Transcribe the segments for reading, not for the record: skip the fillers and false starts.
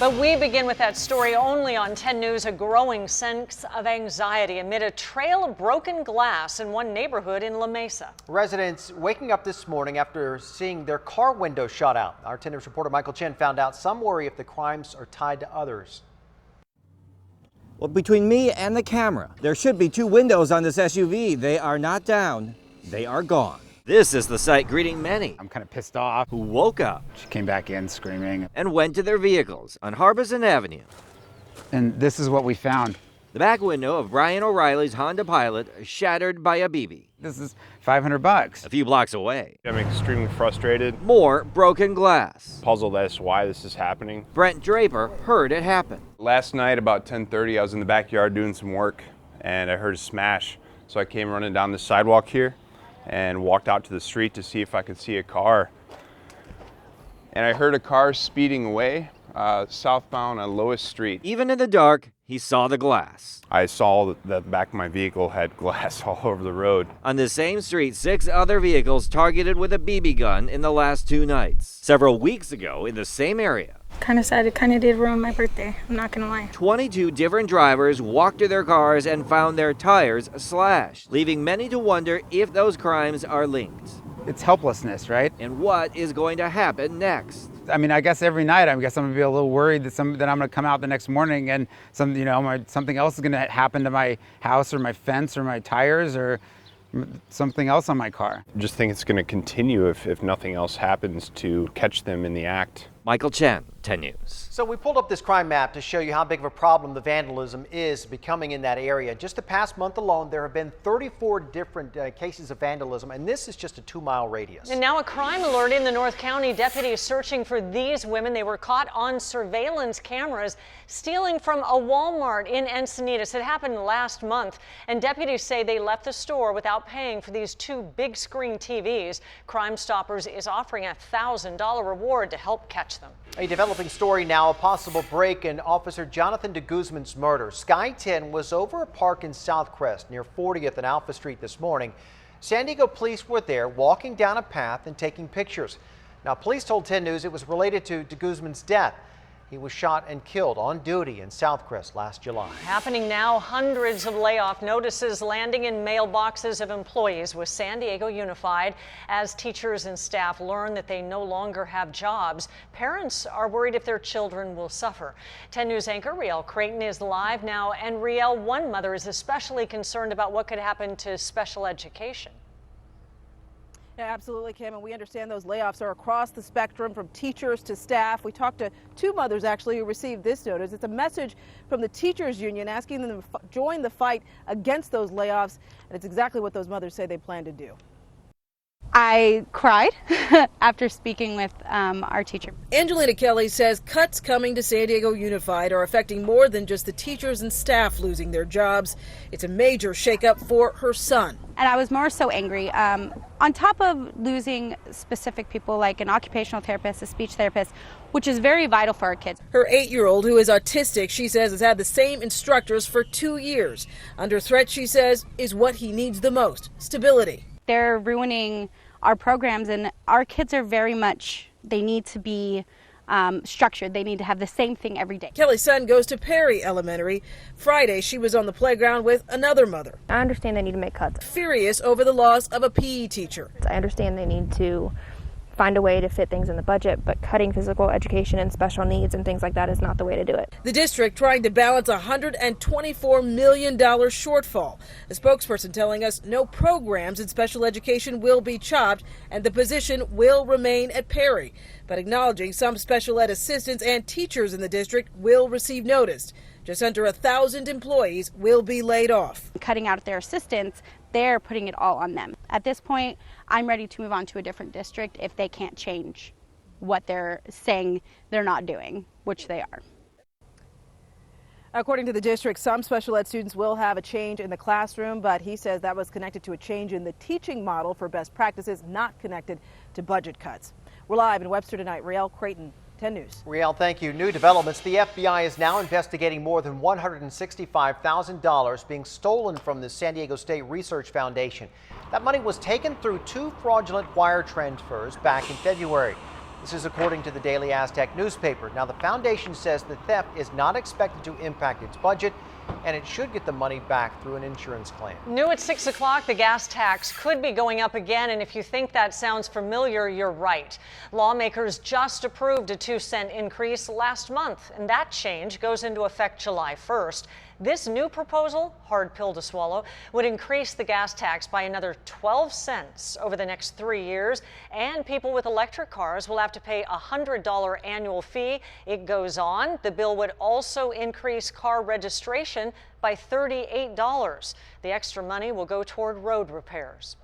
But we begin with that story only on 10 News, a growing sense of anxiety amid a trail of broken glass in one neighborhood in La Mesa. Residents waking up this morning after seeing their car window shot out. Our 10 News reporter Michael Chen found out some worry if the crimes are tied to others. Well, between me and the camera, there should be two windows on this SUV. They are not down, they are gone. This is the sight greeting many I'm kind of pissed off. who woke up She came back in screaming. and went to their vehicles on Harbison Avenue. And this is what we found. The back window of Brian O'Reilly's Honda Pilot shattered by a BB. This is $500. A few blocks away, I'm extremely frustrated, more broken glass. puzzled as to why this is happening. Brent Draper heard it happen. Last night about 10:30, I was in the backyard doing some work and I heard a smash. So I came running down the sidewalk here and walked out to the street to see if I could see a car. And I heard a car speeding away southbound on Lois Street. Even in the dark, he saw the glass. I saw that the back of my vehicle had glass all over the road. On the same street, 6 other vehicles targeted with a BB gun in the last 2 nights. Several weeks ago in the same area, Kind of sad. It kind of did ruin my birthday. I'm not gonna lie. 22 different drivers walked to their cars and found their tires slashed, leaving many to wonder if those crimes are linked. It's helplessness, right? And what is going to happen next? I mean, I guess every night, I'm gonna be a little worried that I'm gonna come out the next morning and something else is gonna happen to my house or my fence or my tires or something else on my car. I just think it's going to continue if nothing else happens to catch them in the act. Michael Chen, 10 News. So we pulled up this crime map to show you how big of a problem the vandalism is becoming in that area. Just the past month alone, there have been 34 different cases of vandalism, and this is just a 2-mile radius. And now a crime alert in the North County. Deputies searching for these women. They were caught on surveillance cameras stealing from a Walmart in Encinitas. It happened last month, and deputies say they left the store without paying for these 2 big screen TVs. Crime Stoppers is offering a $1,000 reward to help catch them. A developing story now, a possible break in Officer Jonathan de Guzman's murder. Sky 10 was over a park in Southcrest near 40th and Alpha Street this morning. San Diego police were there walking down a path and taking pictures. Now, police told 10 News it was related to de Guzman's death. He was shot and killed on duty in Southcrest last July. Happening now, hundreds of layoff notices landing in mailboxes of employees with San Diego Unified. As teachers and staff learn that they no longer have jobs, parents are worried if their children will suffer. 10 News anchor Riel Creighton is live now. And Riel, one mother is especially concerned about what could happen to special education. Yeah, absolutely, Kim, and we understand those layoffs are across the spectrum from teachers to staff. We talked to 2 mothers actually who received this notice. It's a message from the teachers union asking them to join the fight against those layoffs, and it's exactly what those mothers say they plan to do. I cried after speaking with our teacher. Angelina Kelly says cuts coming to San Diego Unified are affecting more than just the teachers and staff losing their jobs. It's a major shakeup for her son. And I was more so angry. On top of losing specific people like an occupational therapist, a speech therapist, which is very vital for our kids. Her 8-year-old, who is autistic, she says has had the same instructors for 2 years. Under threat, she says, is what he needs the most: stability. They're ruining our programs, and our kids are very much, they need to be structured. They need to have the same thing every day. Kelly's son goes to Perry Elementary. Friday, she was on the playground with another mother. I understand they need to make cuts. Furious over the loss of a PE teacher. I understand they need to find a way to fit things in the budget, but cutting physical education and special needs and things like that is not the way to do it. The district trying to balance a $124 million shortfall. A spokesperson telling us no programs in special education will be chopped and the position will remain at Perry, but acknowledging some special ed assistants and teachers in the district will receive notice. Just under 1,000 employees will be laid off. Cutting out their assistants, they're putting it all on them. At this point, I'm ready to move on to a different district if they can't change what they're saying they're not doing, which they are. According to the district, some special ed students will have a change in the classroom, but he says that was connected to a change in the teaching model for best practices, not connected to budget cuts. We're live in Webster tonight. Riel Creighton, 10 News. Riel, thank you. New developments. The FBI is now investigating more than $165,000 being stolen from the San Diego State Research Foundation. That money was taken through 2 fraudulent wire transfers back in February. This is according to the Daily Aztec newspaper. Now, the foundation says the theft is not expected to impact its budget, and it should get the money back through an insurance claim. New at 6 o'clock, the gas tax could be going up again, and if you think that sounds familiar, you're right. Lawmakers just approved a 2-cent increase last month, and that change goes into effect July 1st. This new proposal, hard pill to swallow, would increase the gas tax by another 12 cents over the next 3 years, and people with electric cars will have to pay a $100 annual fee. It goes on. The bill would also increase car registration by $38. The extra money will go toward road repairs.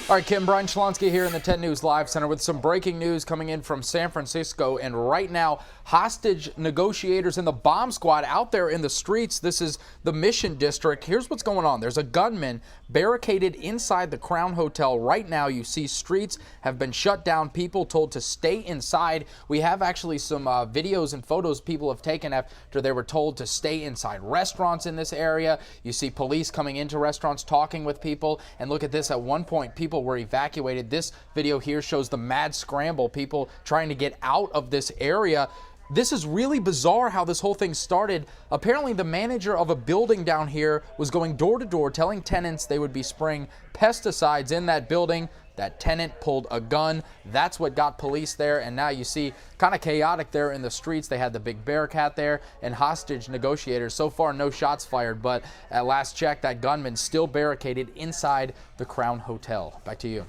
All right, Kim, Brian Shlonsky here in the 10 News Live Center with some breaking news coming in from San Francisco. And right now, hostage negotiators and the bomb squad out there in the streets. This is the Mission District. Here's what's going on. There's a gunman barricaded inside the Crown Hotel. Right now, you see streets have been shut down. People told to stay inside. We have actually some videos and photos people have taken after they were told to stay inside restaurants in this area. You see police coming into restaurants talking with people. And look at this. At one point, people were evacuated. This video here shows the mad scramble, people trying to get out of this area. This is really bizarre how this whole thing started. Apparently, the manager of a building down here was going door to door telling tenants they would be spraying pesticides in that building. That tenant pulled a gun. That's what got police there. And now you see kind of chaotic there in the streets. They had the big Bearcat there and hostage negotiators. So far, no shots fired. But at last check, that gunman still barricaded inside the Crown Hotel. Back to you.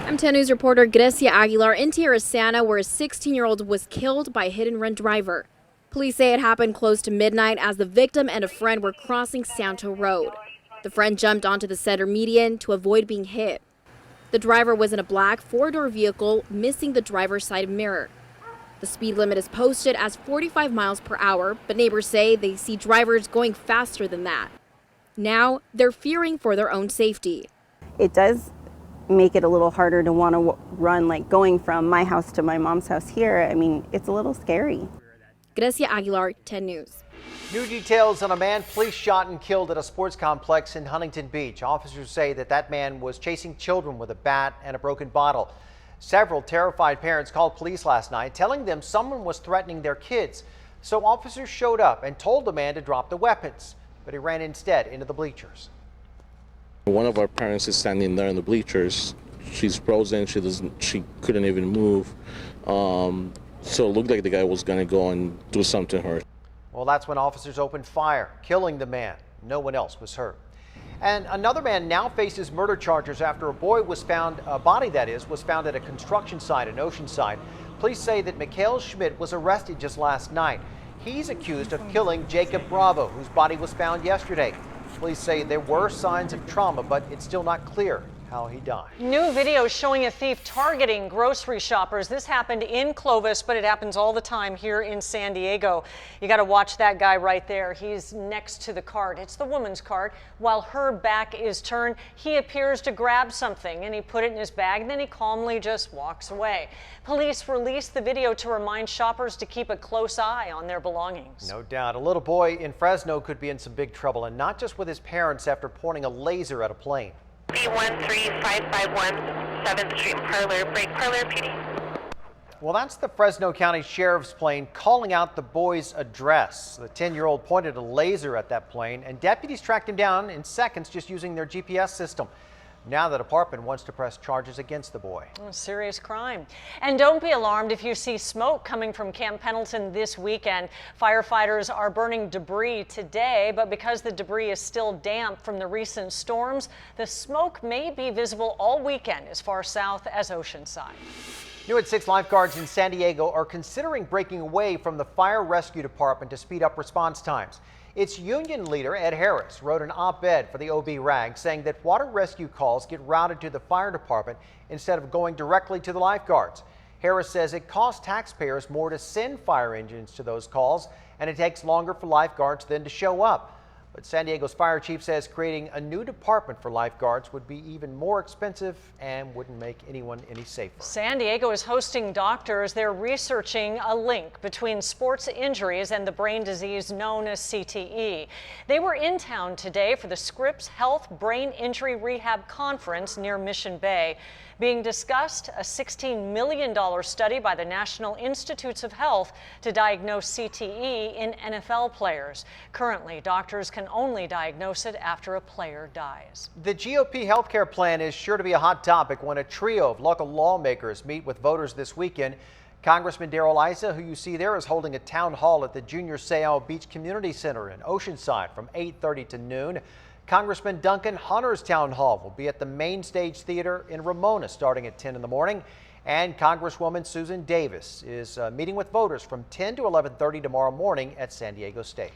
I'm 10 News reporter Grecia Aguilar in Terrasana, where a 16-year-old was killed by a hit-and-run driver. Police say it happened close to midnight as the victim and a friend were crossing Santo Road. The friend jumped onto the center median to avoid being hit. The driver was in a black four-door vehicle, missing the driver's side mirror. The speed limit is posted as 45 miles per hour, but neighbors say they see drivers going faster than that. Now, they're fearing for their own safety. It does make it a little harder to want to run, like going from my house to my mom's house here. I mean, it's a little scary. Grecia Aguilar, 10 News. New details on a man police shot and killed at a sports complex in Huntington Beach. Officers say that man was chasing children with a bat and a broken bottle. Several terrified parents called police last night, telling them someone was threatening their kids. So officers showed up and told the man to drop the weapons, but he ran instead into the bleachers. One of our parents is standing there in the bleachers. She's frozen. She couldn't even move. So it looked like the guy was going to go and do something to her. Well, that's when officers opened fire, killing the man. No one else was hurt. And another man now faces murder charges after a body was found at a construction site in Oceanside. Police say that Mikhail Schmidt was arrested just last night. He's accused of killing Jacob Bravo, whose body was found yesterday. Police say there were signs of trauma, but it's still not clear how he died. New video showing a thief targeting grocery shoppers. This happened in Clovis, but it happens all the time here in San Diego. You got to watch that guy right there. He's next to the cart. It's the woman's cart. While her back is turned, he appears to grab something and he put it in his bag, and then he calmly just walks away. Police released the video to remind shoppers to keep a close eye on their belongings. No doubt. A little boy in Fresno could be in some big trouble, and not just with his parents after pointing a laser at a plane. B13551 7th Street Parlor, Break Parlor, PD. Well, that's the Fresno County Sheriff's plane calling out the boy's address. The 10-year-old pointed a laser at that plane, and deputies tracked him down in seconds just using their GPS system. Now the department wants to press charges against the boy. Oh, serious crime. And don't be alarmed if you see smoke coming from Camp Pendleton this weekend. Firefighters are burning debris today, but because the debris is still damp from the recent storms, the smoke may be visible all weekend as far south as Oceanside. New at 6, lifeguards in San Diego are considering breaking away from the fire rescue department to speed up response times. Its union leader, Ed Harris, wrote an op-ed for the OB Rag saying that water rescue calls get routed to the fire department instead of going directly to the lifeguards. Harris says it costs taxpayers more to send fire engines to those calls, and it takes longer for lifeguards then to show up. But San Diego's fire chief says creating a new department for lifeguards would be even more expensive and wouldn't make anyone any safer. San Diego is hosting doctors. They're researching a link between sports injuries and the brain disease known as CTE. They were in town today for the Scripps Health Brain Injury Rehab Conference near Mission Bay. Being discussed, a $16 million study by the National Institutes of Health to diagnose CTE in NFL players. Currently, doctors can only diagnose it after a player dies. The GOP healthcare plan is sure to be a hot topic when a trio of local lawmakers meet with voters this weekend. Congressman Darrell Issa, who you see there, is holding a town hall at the Junior Seau Beach Community Center in Oceanside from 8:30 to noon. Congressman Duncan Hunter's town hall will be at the Main Stage Theater in Ramona starting at 10 in the morning. And Congresswoman Susan Davis is meeting with voters from 10 to 11:30 tomorrow morning at San Diego State.